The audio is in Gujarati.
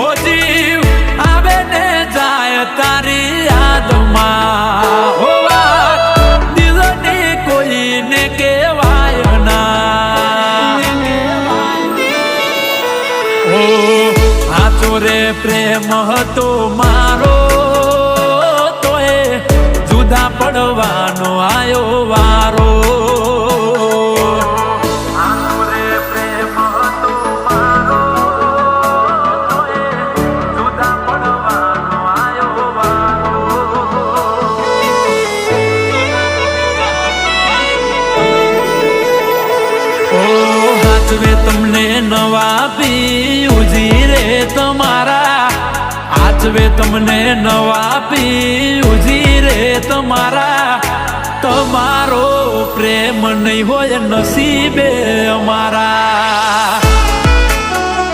ઓ જીવ આવે ને જાય તારી યાદમાં હો વાત દિલની કોઈને કહેવાય ના ઓ સાચો રે પ્રેમ હતો મારો તોય જુદા પડવાનો આયો વારો આચવે તમને નવા પીયુજી રે તમારા આચવે તમને નવા પીયુજી રે તમારા તમારો પ્રેમ નહીં હોય નસીબે